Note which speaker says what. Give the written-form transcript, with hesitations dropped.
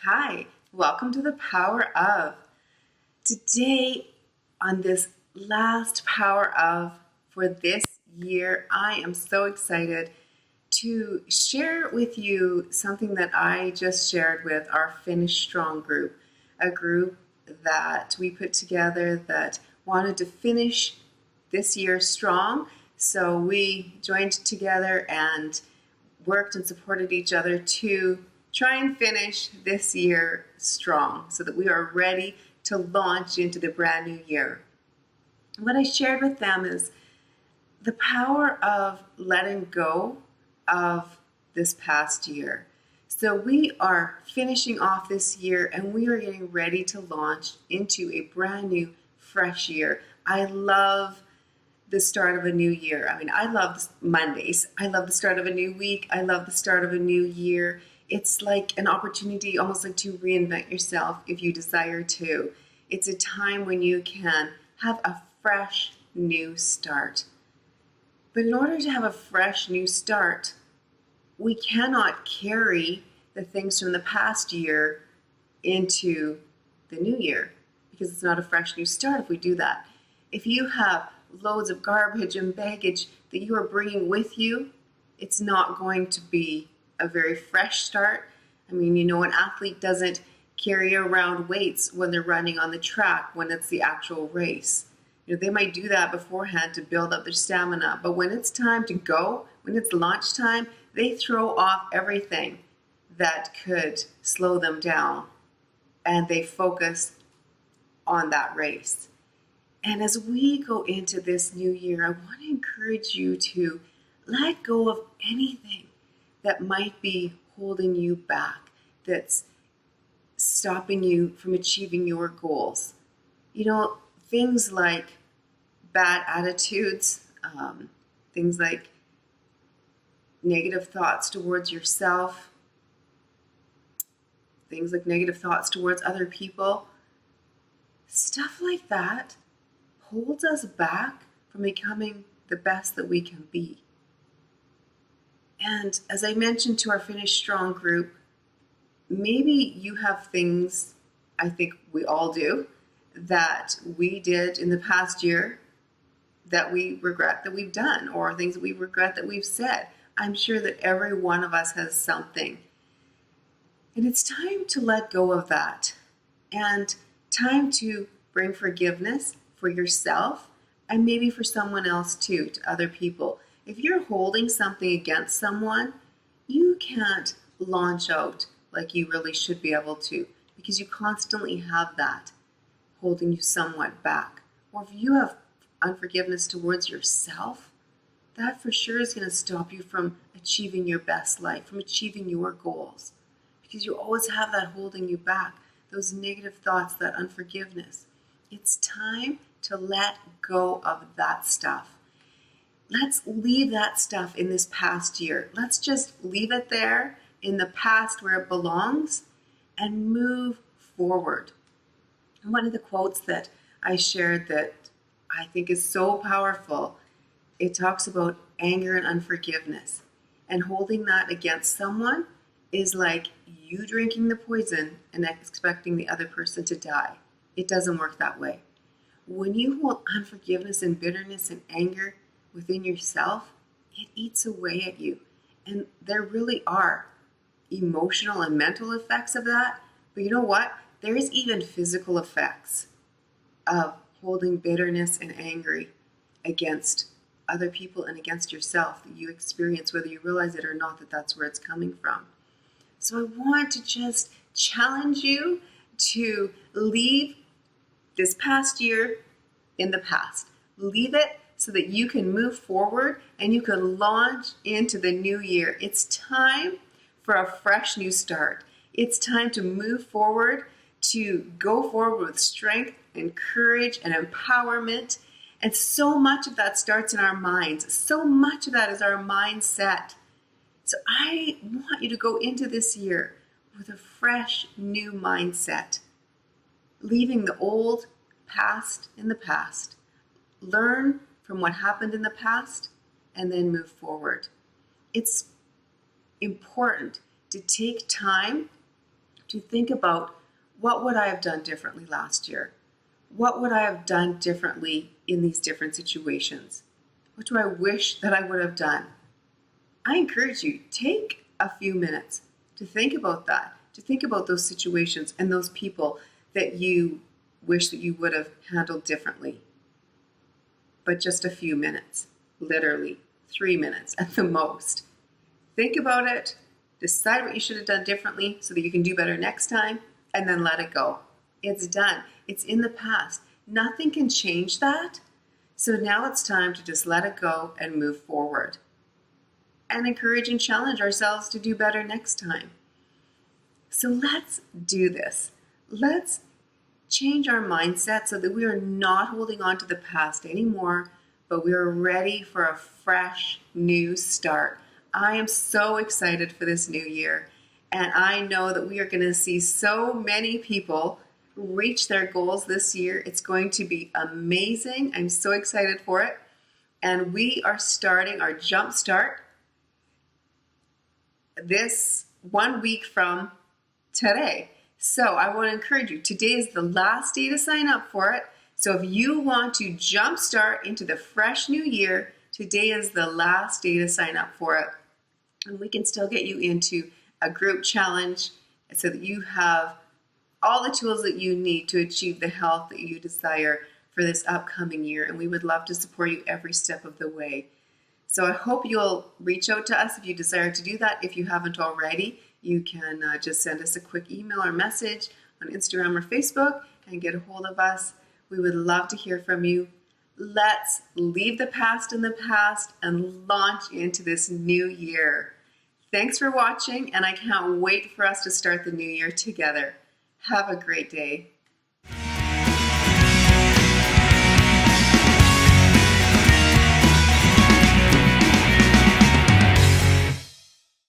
Speaker 1: Hi, welcome to the Power of. Today, on this last Power of for this year, I am so excited to share with you something that I just shared with our Finish Strong group, a group that we put together that wanted to finish this year strong. So we joined together and worked and supported each other to try and finish this year strong so that we are ready to launch into the brand new year. What I shared with them is the power of letting go of this past year. So we are finishing off this year and we are getting ready to launch into a brand new, fresh year. I love the start of a new year. I love Mondays. I love the start of a new week. I love the start of a new year. It's like an opportunity, almost like to reinvent yourself if you desire to. It's a time when you can have a fresh new start. But in order to have a fresh new start, we cannot carry the things from the past year into the new year because it's not a fresh new start if we do that. If you have loads of garbage and baggage that you are bringing with you, it's not going to be a very fresh start. An athlete doesn't carry around weights when they're running on the track when it's the actual race. They might do that beforehand to build up their stamina, but when it's time to go, when it's launch time, they throw off everything that could slow them down and they focus on that race. And as we go into this new year, I want to encourage you to let go of anything that might be holding you back, that's stopping you from achieving your goals. Things like bad attitudes, things like negative thoughts towards yourself, things like negative thoughts towards other people. Stuff like that holds us back from becoming the best that we can be. And as I mentioned to our Finish Strong group, maybe you have things, I think we all do, that we did in the past year that we regret that we've done, or things that we regret that we've said. I'm sure that every one of us has something. And it's time to let go of that, and time to bring forgiveness for yourself and maybe for someone else too, to other people. If you're holding something against someone, you can't launch out like you really should be able to, because you constantly have that holding you somewhat back. Or if you have unforgiveness towards yourself, that for sure is going to stop you from achieving your best life, from achieving your goals, because you always have that holding you back, those negative thoughts, that unforgiveness. It's time to let go of that stuff. Let's leave that stuff in this past year. Let's just leave it there in the past where it belongs and move forward. And one of the quotes that I shared that I think is so powerful, it talks about anger and unforgiveness. And holding that against someone is like you drinking the poison and expecting the other person to die. It doesn't work that way. When you hold unforgiveness and bitterness and anger within yourself, it eats away at you. And there really are emotional and mental effects of that. But you know what? There's even physical effects of holding bitterness and anger against other people and against yourself that you experience, whether you realize it or not, that that's where it's coming from. So I want to just challenge you to leave this past year in the past. Leave it so that you can move forward and you can launch into the new year. It's time for a fresh new start. It's time to move forward, to go forward with strength and courage and empowerment. And so much of that starts in our minds. So much of that is our mindset. So I want you to go into this year with a fresh new mindset, leaving the old past in the past. Learn from what happened in the past and then move forward. It's important to take time to think about, what would I have done differently last year? What would I have done differently in these different situations? What do I wish that I would have done? I encourage you, take a few minutes to think about that, to think about those situations and those people that you wish that you would have handled differently. But just a few minutes, literally 3 minutes at the most. Think about it, decide what you should have done differently so that you can do better next time, and then let it go. It's done. It's in the past. Nothing can change that. So now it's time to just let it go and move forward. And encourage and challenge ourselves to do better next time. So let's do this. Let's change our mindset so that we are not holding on to the past anymore, but we are ready for a fresh new start. I am so excited for this new year, and I know that we are going to see so many people reach their goals this year. It's going to be amazing. I'm so excited for it. And we are starting our Jump Start this 1 week from today. So I want to encourage you, today is the last day to sign up for it. So if you want to jumpstart into the fresh new year, today is the last day to sign up for it. And we can still get you into a group challenge so that you have all the tools that you need to achieve the health that you desire for this upcoming year. And we would love to support you every step of the way. So I hope you'll reach out to us if you desire to do that. If you haven't already, you can just send us a quick email or message on Instagram or Facebook and get a hold of us. We would love to hear from you. Let's leave the past in the past and launch into this new year. Thanks for watching, and I can't wait for us to start the new year together. Have a great day.